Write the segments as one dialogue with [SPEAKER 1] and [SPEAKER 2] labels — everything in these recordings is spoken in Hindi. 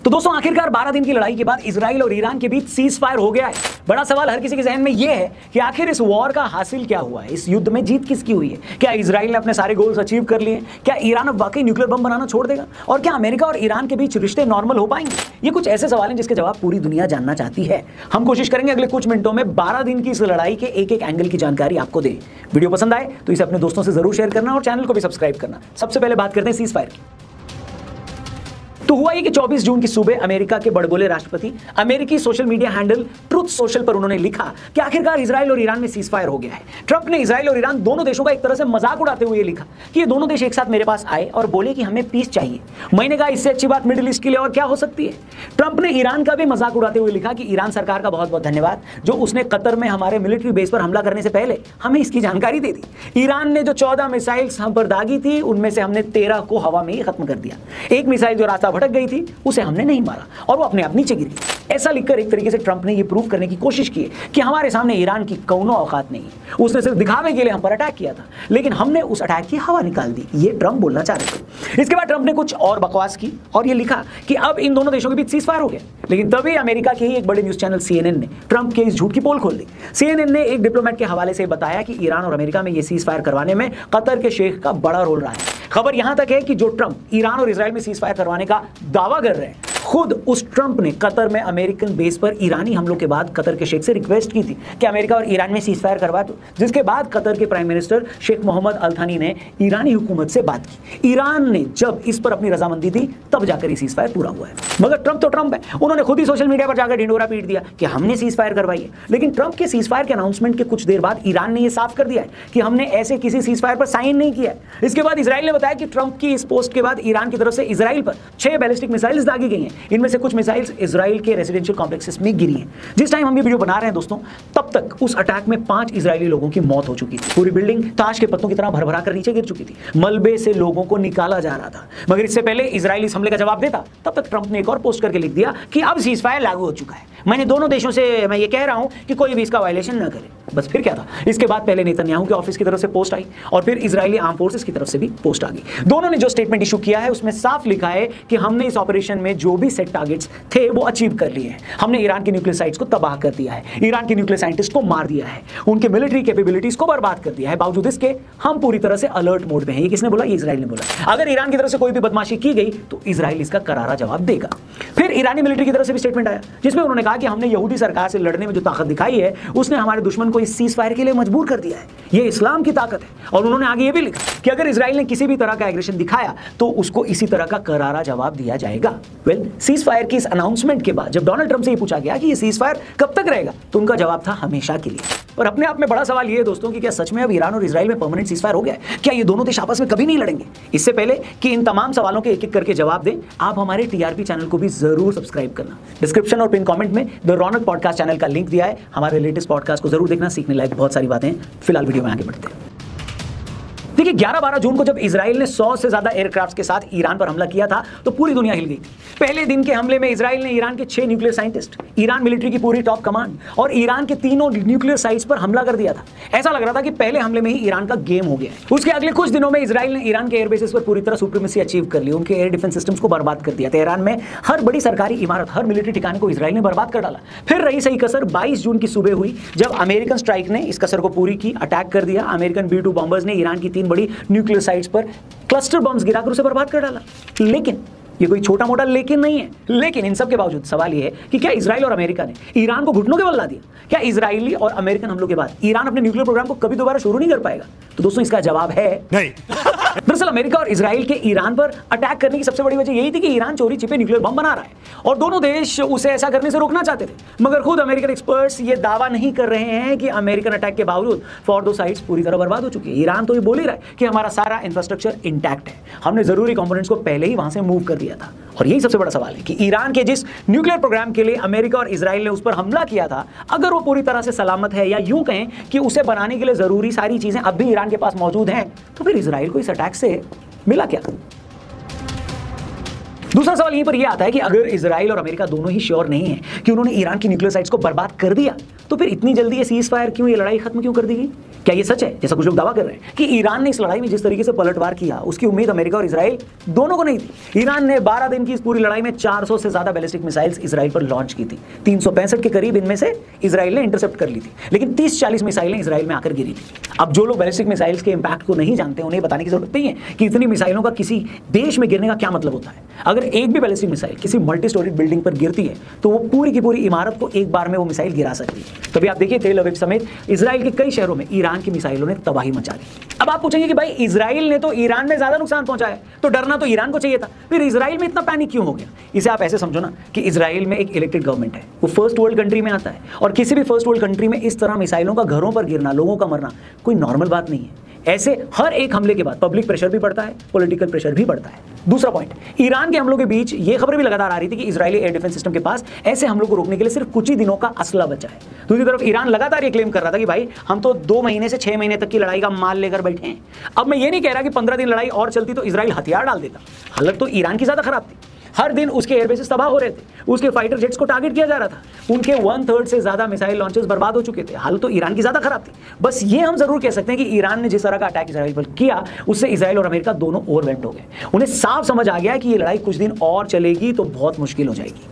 [SPEAKER 1] तो दोस्तों आखिरकार 12 दिन की लड़ाई के बाद इजराइल और ईरान के बीच सीज फायर हो गया है। बड़ा सवाल हर किसी के जहन में यह है कि आखिर इस वॉर का हासिल क्या हुआ है, इस युद्ध में जीत किसकी हुई है। क्या इजराइल ने अपने सारे गोल्स अचीव कर लिए? क्या ईरान अब वाकई न्यूक्लियर बम बनाना छोड़ देगा? और क्या अमेरिका और ईरान के बीच रिश्ते नॉर्मल हो पाएंगे? ये कुछ ऐसे सवाल हैं जिसके जवाब पूरी दुनिया जानना चाहती है। हम कोशिश करेंगे अगले कुछ मिनटों में 12 दिन की इस लड़ाई के एक एक एंगल की जानकारी आपको दे। वीडियो पसंद आए तो इसे अपने दोस्तों से जरूर शेयर करना और चैनल को भी सब्सक्राइब करना। सबसे पहले बात करते हैं सीज फायर की। तो हुआ ये कि 24 जून की सुबह अमेरिका के बड़बोले राष्ट्रपति अमेरिकी social media handle truth social पर उन्होंने लिखा कि आखिरकार इजराइल और ईरान में सीज फायर हो गया है। ट्रंप ने इजराइल और ईरान दोनों देशों का एक तरह से मजाक उड़ाते हुए लिखा कि ये दोनों देश एक साथ मेरे पास आए और बोले कि हमें पीस चाहिए। मैंने कहा इससे अच्छी बात मिडिल ईस्ट के लिए और क्या हो सकती है। ट्रंप ने ईरान का भी मजाक उड़ाते हुए लिखा कि ईरान सरकार का बहुत बहुत धन्यवाद जो उसने कतर में हमारे मिलिट्री बेस पर हमला करने से पहले हमें इसकी जानकारी दे दी। ईरान ने जो 14 मिसाइल्स हम पर दागी थी उनमें से हमने 13 को हवा में ही खत्म कर दिया। एक मिसाइल जो रास्ता भटक गई थी उसे हमने नहीं मारा और वो अपने आप नीचे गिरी। ऐसा लिखकर एक तरीके से ट्रंप ने ये प्रूव करने की कोशिश की कि हमारे सामने ईरान की कौनो औकात नहीं है। उसने सिर्फ दिखावे के लिए हम पर अटैक किया था लेकिन हमने उस अटैक की हवा निकाल दी। ये ट्रंप बोलना चाह रहे थे। इसके बाद ट्रंप ने कुछ और बकवास की और ये लिखा कि अब इन दोनों देशों के बीच सीज फायर हो गया। लेकिन तभी अमेरिका के ही एक बड़े न्यूज चैनल CNN ने ट्रंप के इस झूठ की पोल खोल दी। CNN ने एक डिप्लोमेट के हवाले से बताया कि ईरान और अमेरिका में ये सीज फायर करवाने में कतर के शेख का बड़ा रोल रहा है। खबर यहां तक है कि जो ट्रंप ईरान और इजराइल में सीज फायर करवाने का दावा कर रहे हैं खुद उस ट्रंप ने कतर में अमेरिकन बेस पर ईरानी हमलों के बाद कतर के शेख से रिक्वेस्ट की थी कि अमेरिका और ईरान में सीज फायर करवा दो, जिसके बाद कतर के प्राइम मिनिस्टर शेख मोहम्मद अल थानी ने ईरानी हुकूमत से बात की। ईरान ने जब इस पर अपनी रजामंदी दी तब जाकर ये सीज फायर पूरा हुआ है। मगर ट्रंप तो ट्रंप है, उन्होंने खुद ही सोशल मीडिया पर जाकर ढिंडोरा पीट दिया कि हमने सीज फायर करवाई है। लेकिन ट्रंप के सीज फायर के अनाउंसमेंट के कुछ देर बाद ईरान ने यह साफ कर दिया है कि हमने ऐसे किसी सीज फायर पर साइन नहीं किया है। इसके बाद इजराइल ने बताया कि ट्रंप की इस पोस्ट के बाद ईरान की तरफ से इजराइल पर 6 बैलिस्टिक मिसाइल्स दागी गई हैं। इनमें से कुछ मिसाइल्स इजराइल के रेजिडेंशियल कॉम्प्लेक्सेस में गिरी हैं। जिस टाइम हम ये वीडियो बना रहे हैं दोस्तों तब तक उस अटैक में 5 इजरायली लोगों की मौत हो चुकी थी। पूरी बिल्डिंग ताश के पत्तों की तरह भरभरा कर नीचे गिर चुकी थी। मलबे से लोगों को निकाला जा रहा था। मगर इससे पहले इजराइल इस हमले का जवाब देता तब तक ट्रंप ने एक और पोस्ट करके लिख दिया कि अब सीज फायर लागू हो चुका है। मैंने दोनों देशों से मैं ये कह रहा हूं कि कोई भी इसका वायलेशन न करे। बस फिर क्या था। इसके बाद पहले नेतन्याहू के ऑफिस की तरफ से पोस्ट आई और फिर इजरायली आर्म फोर्सेस की तरफ से भी पोस्ट आ गई। दोनों ने जो स्टेटमेंट इशू किया है उसमें साफ लिखा है कि हमने इस ऑपरेशन में जो भी सेट टारगेट्स थे वो अचीव कर लिए हैं। हमने ईरान की न्यूक्लियर साइट्स को तबाह कर दिया है, ईरान के न्यूक्लियर साइंटिस्ट को मार दिया है, उनके मिलिट्री कैपेबिलिटीज को बर्बाद कर दिया है। बावजूद इसके हम पूरी तरह से अलर्ट मोड में हैं। ये किसने बोला? ये इजराइल ने बोला। अगर ईरान की तरफ से कोई भी बदमाशी की गई तो इजराइल इसका करारा जवाब देगा। फिर ईरानी मिलिट्री की तरफ से भी स्टेटमेंट आया जिसमें उन्होंने कहा कि हमने यहूदी सरकार से लड़ने में जो ताकत दिखाई है उसने हमारे दुश्मन को इस सीज फायर के लिए मजबूर कर दिया है। ये इस्लाम की ताकत है। और उन्होंने आगे ये भी लिखा कि अगर इजराइल ने किसी भी तरह का एग्रेशन दिखाया तो उसको इसी तरह का करारा जवाब दिया जाएगा। वेल, सीज फायर की इस अनाउंसमेंट के बाद जब डोनाल्ड ट्रंप से ये पूछा गया कि ये सीज फायर कब तक रहेगा तो उनका जवाब था हमेशा के लिए। और अपने आप में बड़ा सवाल ये है दोस्तों कि क्या सच में अब ईरान और इजराइल में परमानेंट सीज फायर हो गया है? क्या ये दोनों देश आपस में कभी नहीं लड़ेंगे? इससे पहले कि इन तमाम सवालों के एक एक करके जवाब दें आप हमारे TRP चैनल को भी जरूर सब्सक्राइब करना। डिस्क्रिप्शन और पिन कमेंट में द रौनक पॉडकास्ट चैनल का लिंक दिया है। हमारे लेटेस्ट पॉडकास्ट को जरूर देखना, सीखने लायक बहुत सारी बातें। फिलहाल वीडियो में आगे बढ़ते हैं। देखिए 11-12 जून को जब इजराइल ने 100 से ज्यादा एयरक्राफ्ट के साथ ईरान पर हमला किया था तो पूरी दुनिया हिल गई थी। पहले दिन के हमले में इजराइल ने ईरान के 6 न्यूक्लियर साइंटिस्ट, ईरान मिलिट्री की पूरी टॉप कमांड और ईरान के तीनों न्यूक्लियर साइट्स पर हमला कर दिया था। ऐसा लग रहा था कि पहले हमले में ही ईरान का गेम हो गया है। उसके अगले कुछ दिनों में इजराइल ने ईरान के एयरबेसेस पर पूरी तरह सुप्रीमेसी अचीव कर ली, उनके एयर डिफेंस सिस्टम्स को बर्बाद कर दिया। तेहरान में हर बड़ी सरकारी इमारत, हर मिलिट्री ठिकाने को इजराइल ने बर्बाद कर डाला। फिर रही सही कसर 22 जून की सुबह हुई जब अमेरिकन स्ट्राइक ने इस कसर को पूरी की, अटैक कर दिया। अमेरिकन B-2 बॉम्बर्स ने ईरान की 3 बड़ी न्यूक्लियर साइट्स पर क्लस्टर बम्स गिराकर उसे बर्बाद कर डाला। लेकिन ये कोई छोटा मोटा लेकिन नहीं है। लेकिन इन सब के बावजूद सवाल ये है कि क्या इजराइल और अमेरिका ने ईरान को घुटनों के बल ला दिया? क्या इजरायली और अमेरिकन हमलों के बाद ईरान अपने न्यूक्लियर प्रोग्राम को कभी दोबारा शुरू नहीं कर पाएगा? तो दोस्तों इसका जवाब है नहीं। दरअसल अमेरिका और इजराइल के ईरान पर अटैक करने की सबसे बड़ी वजह यही थी कि ईरान चोरी छिपे न्यूक्लियर बम बना रहा है और दोनों देश उसे ऐसा करने से रोकना चाहते थे। मगर खुद अमेरिकन एक्सपर्ट्स ये दावा नहीं कर रहे हैं कि अमेरिकन अटैक के बावजूद फॉर साइट्स पूरी तरह बर्बाद हो चुकी है। ईरान तो ये बोल ही रहा है कि हमारा सारा इंफ्रास्ट्रक्चर इंटैक्ट है, हमने जरूरी कंपोनेंट्स को पहले ही वहां से मूव कर दिया था। और यही सबसे बड़ा सवाल है कि ईरान के जिस न्यूक्लियर प्रोग्राम के लिए अमेरिका और इजराइल ने उस पर हमला किया था, अगर वो पूरी तरह से सलामत है या यूं कहें कि उसे बनाने के लिए जरूरी सारी चीजें अब भी ईरान के पास मौजूद हैं, तो फिर इजराइल को इस अटैक से मिला क्या? दूसरा सवाल यहीं पर यह आता है कि अगर इजराइल और अमेरिका दोनों ही श्योर नहीं है कि उन्होंने ईरान की न्यूक्लियर साइट्स को बर्बाद कर दिया, तो फिर इतनी जल्दी ये सीज फायर क्यों, ये लड़ाई खत्म क्यों कर दी गई? क्या ये सच है जैसा कुछ लोग दावा कर रहे हैं कि ईरान ने इस लड़ाई में जिस तरीके से पलटवार किया उसकी उम्मीद अमेरिका और इजराइल दोनों को नहीं थी। ईरान ने 12 दिन की इस पूरी लड़ाई में 400 से ज्यादा बैलिस्टिक मिसाइल्स इजराइल पर लॉन्च की थी। 365 के करीब इनमें से इजराइल ने इंटरसेप्ट कर ली थी, लेकिन 30-40 मिसाइलें इजराइल में आकर गिरी थी। अब जो लोग बैलिस्टिक मिसाइल्स के इंपैक्ट को नहीं जानते उन्हें बताने की जरूरत नहीं है कि इतनी मिसाइलों का किसी देश में गिरने का क्या मतलब होता है। अगर एक भी बैलिस्टिक मिसाइल किसी मल्टी स्टोरीड बिल्डिंग पर गिरती है तो वो पूरी की पूरी इमारत को एक बार में वो मिसाइल गिरा सकती है। तभी आप देखिए तेल अवीव समेत इजराइल के कई शहरों में ईरान की मिसाइलों ने तबाही मचा दी। अब आप पूछेंगे कि भाई इजराइल ने तो ईरान में ज्यादा नुकसान पहुंचाया तो डरना तो ईरान को चाहिए था, फिर इजराइल में इतना पैनिक क्यों हो गया? इसे आप ऐसे समझो ना कि इजराइल में एक इलेक्टेड गवर्नमेंट है, वो फर्स्ट वर्ल्ड कंट्री में आता है और किसी भी फर्स्ट वर्ल्ड कंट्री में इस तरह मिसाइलों का घरों पर गिरना, लोगों का मरना कोई नॉर्मल बात नहीं है। ऐसे हर एक हमले के बाद पब्लिक प्रेशर भी बढ़ता है, पॉलिटिकल प्रेशर भी बढ़ता है। दूसरा पॉइंट, ईरान के हमलों के बीच ये खबरें भी लगातार आ रही थी कि इजरायली एयर डिफेंस सिस्टम के पास ऐसे हमलों को रोकने के लिए सिर्फ कुछ ही दिनों का असला बचा है। दूसरी तरफ ईरान लगातार ये क्लेम कर रहा था कि भाई हम तो 2 महीने से 6 महीने तक की लड़ाई का माल लेकर बैठे हैं। अब मैं ये नहीं कह रहा कि 15 दिन लड़ाई और चलती तो इजराइल हथियार डाल देता, हालत तो ईरान की ज्यादा खराब थी। हर दिन उसके एयरबेसेस तबाह हो रहे थे, उसके फाइटर जेट्स को टारगेट किया जा रहा था, उनके 1/3 से ज्यादा मिसाइल लॉन्चेस बर्बाद हो चुके थे। हालत तो ईरान की ज्यादा खराब थी। बस ये हम जरूर कह सकते हैं कि ईरान ने जिस तरह का अटैक इजराइल पर किया उससे इजराइल और अमेरिका दोनों ओवरवेल्म्ड हो गए। उन्हें साफ समझ आ गया कि ये लड़ाई कुछ दिन और चलेगी तो बहुत मुश्किल हो जाएगी।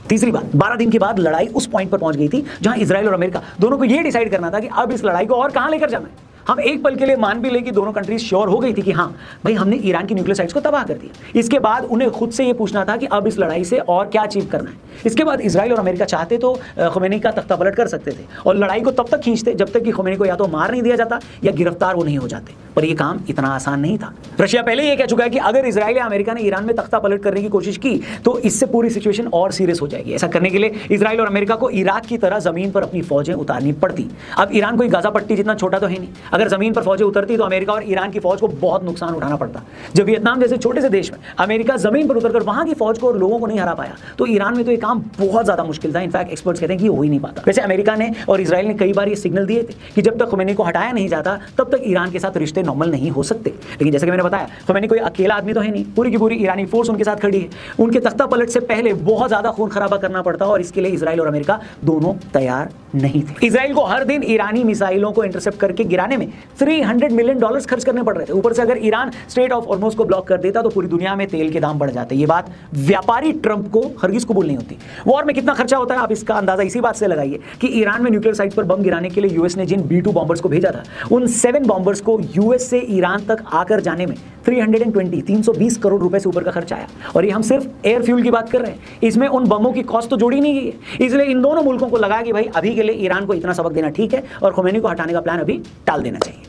[SPEAKER 1] तीसरी बात, 12 दिन के बाद लड़ाई उस पॉइंट पर पहुंच गई थी जहां इजराइल और अमेरिका दोनों को यह डिसाइड करना था कि अब इस लड़ाई को और कहां लेकर जाना है। हम एक पल के लिए मान भी ले कि दोनों कंट्रीज श्योर हो गई थी कि हाँ भाई हमने ईरान की न्यूक्लियर साइट्स को तबाह कर दिया। इसके बाद उन्हें खुद से ये पूछना था कि अब इस लड़ाई से और क्या अचीव करना है। इसके बाद इजराइल और अमेरिका चाहते तो खुमैनी का तख्ता पलट कर सकते थे और लड़ाई को तब तक खींचते जब तक कि खुमैनी को या तो मार नहीं दिया जाता या गिरफ्तार वो नहीं हो जाते, पर यह काम इतना आसान नहीं था। रशिया पहले यह कह चुका है कि अगर इजराइल या अमेरिका ने ईरान में तख्ता पलट करने की कोशिश की तो इससे पूरी सिचुएशन और सीरियस हो जाएगी। ऐसा करने के लिए इजराइल और अमेरिका को इराक की तरह जमीन पर अपनी फौजें उतारनी पड़ती। अब ईरान कोई गाजा पट्टी जितना छोटा तो है नहीं, अगर जमीन पर फौजें उतरती तो अमेरिका और ईरान की फौज को बहुत नुकसान उठाना पड़ता। जब वियतनाम जैसे छोटे से देश में अमेरिका जमीन पर उतरकर वहां की फौज को और लोगों को नहीं हरा पाया तो ईरान में तो यह काम बहुत ज्यादा मुश्किल था। इनफैक्ट एक्सपर्ट्स कहते हैं कि हो ही नहीं पाता। वैसे अमेरिका ने और इजराइल ने कई बार ये सिग्नल दिए थे कि जब तक खुमैनी को हटाया नहीं जाता तब तक ईरान के साथ रिश्ते नॉर्मल नहीं हो सकते। लेकिन जैसे कि मैंने बताया खुमैनी कोई अकेला आदमी तो है नहीं, पूरी की पूरी ईरानी फोर्स उनके साथ खड़ी है। उनके तख्ता पलट से पहले बहुत ज्यादा खून खराबा करना पड़ता और इसके लिए इजराइल और अमेरिका दोनों तैयार नहीं थे। इजराइल को हर दिन ईरानी मिसाइलों को इंटरसेप्ट करके गिराने में $300 मिलियन खर्च करने पड़ रहे थे। ऊपर से अगर ईरान स्ट्रेट ऑफ हॉर्मुज़ को ब्लॉक कर देता तो पूरी दुनिया में तेल के दाम बढ़ जाते। ये बात व्यापारी ट्रंप को हरगिज कबूल नहीं होती। वॉर में कितना खर्चा होता है आप इसका अंदाजा इसी बात से लगाइए कि ईरान में न्यूक्लियर साइट्स पर बम गिराने के लिए यूएस ने जिन B-2 बॉम्बर्स को भेजा था उन 7 बॉम्बर्स को यूएस से ईरान तक आकर जाने में 320 करोड़ रुपए से ऊपर का खर्च आया। और ये हम सिर्फ एयर फ्यूल की बात कर रहे हैं, इसमें उन बमों की कॉस्ट तो जोड़ी नहीं गई है। इसलिए इन दोनों मुल्कों को लगा कि भाई अभी के लिए ईरान को इतना सबक देना ठीक है और खुमैनी को हटाने का प्लान अभी टाल देना चाहिए।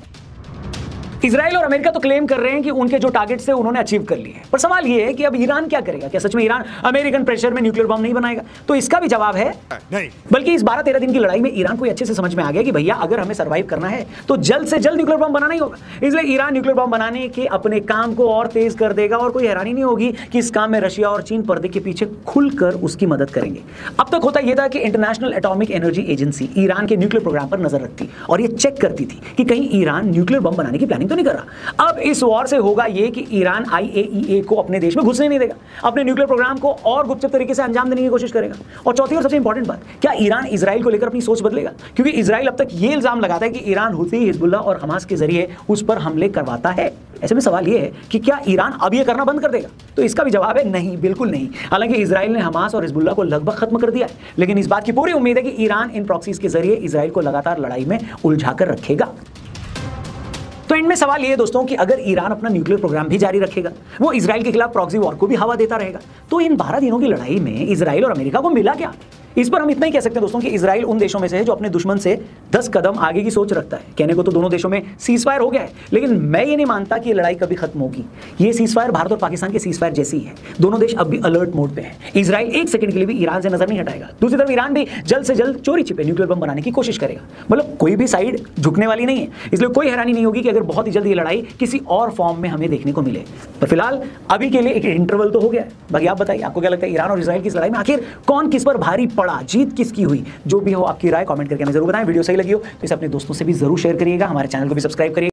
[SPEAKER 1] इजराइल और अमेरिका तो क्लेम कर रहे हैं कि उनके जो टारगेट्स थे उन्होंने अचीव कर लिए, पर सवाल यह है कि अब ईरान क्या करेगा? क्या सच में ईरान अमेरिकन प्रेशर में न्यूक्लियर बम नहीं बनाएगा? तो इसका भी जवाब है नहीं। बल्कि इस 12-13 दिन की लड़ाई में ईरान को अच्छे से समझ में आ गया कि भैया अगर हमें सर्वाइव करना है तो जल्द से जल्द न्यूक्लियर बम बनाना ही होगा। इसलिए ईरान न्यूक्लियर बम बनाने के अपने काम को और तेज कर देगा और कोई हैरानी नहीं होगी कि इस काम में रशिया और चीन पर्दे के पीछे खुलकर उसकी मदद करेंगे। अब तक होता यह था कि international atomic energy agency Iran के न्यूक्लियर प्रोग्राम पर नजर रखती और यह चेक करती थी कि कहीं ईरान न्यूक्लियर बम बनाने की प्लानिंग तो नहीं कर रहा। अब इस वॉर से होगा यह कि ईरान IAEA को अपने देश में घुसने नहीं देगा, अपने न्यूक्लियर प्रोग्राम को और गुपचुप तरीके से अंजाम देने की कोशिश करेगा। और चौथी और सबसे इंपॉर्टेंट बात, क्या ईरान इजराइल को लेकर अपनी सोच बदलेगा? क्योंकि इजराइल अब तक यह इल्जाम लगाता है कि ईरान हुती, हिजबुल्लाह और हमास के जरिए उस पर हमले करवाता है। ऐसे में सवाल यह है कि क्या ईरान अब यह करना बंद कर देगा? तो इसका भी जवाब है नहीं, बिल्कुल नहीं। हालांकि इजराइल ने हमास और हिजबुल्लाह को लगभग खत्म कर दिया है, लेकिन इस बात की पूरी उम्मीद है कि ईरान इन प्रॉक्सीज के जरिए इजराइल को लगातार लड़ाई में उलझाकर रखेगा। तो इनमें सवाल ये है दोस्तों कि अगर ईरान अपना न्यूक्लियर प्रोग्राम भी जारी रखेगा, वो इजराइल के खिलाफ प्रॉक्सी वॉर को भी हवा देता रहेगा, तो इन 12 दिनों की लड़ाई में इजराइल और अमेरिका को मिला क्या? इस पर हम इतना ही कह सकते हैं दोस्तों कि इजराइल उन देशों में से है जो अपने दुश्मन से 10 कदम आगे की सोच रखता है। कहने को तो दोनों देशों में सीजफायर हो गया है, लेकिन मैं ये नहीं मानता कि ये लड़ाई कभी खत्म होगी। ये सीजफायर भारत और पाकिस्तान के सीजफायर जैसी है। दोनों देश अब भी अलर्ट मोड पे है। इजराइल एक सेकंड के लिए भी ईरान से नजर नहीं हटाएगा। दूसरी तरफ ईरान भी जल्द से जल्द चोरी छिपे न्यूक्लियर बम बनाने की कोशिश करेगा। मतलब कोई भी साइड झुकने वाली नहीं है, इसलिए कोई हैरानी नहीं होगी कि अगर बहुत ही जल्द ये लड़ाई किसी और फॉर्म में हमें देखने को मिले। पर फिलहाल अभी के लिए एक इंटरवल तो हो गया है। बाकी आप बताइए, आपको क्या लगता है ईरान और इजराइल की इस लड़ाई में आखिर कौन किस पर भारी पड़ा, जीत किसकी हुई? जो भी हो आपकी राय कमेंट करके हमें जरूर बताएं। वीडियो सही लगी हो तो इसे अपने दोस्तों से भी जरूर शेयर करिएगा। हमारे चैनल को भी सब्सक्राइब करिए।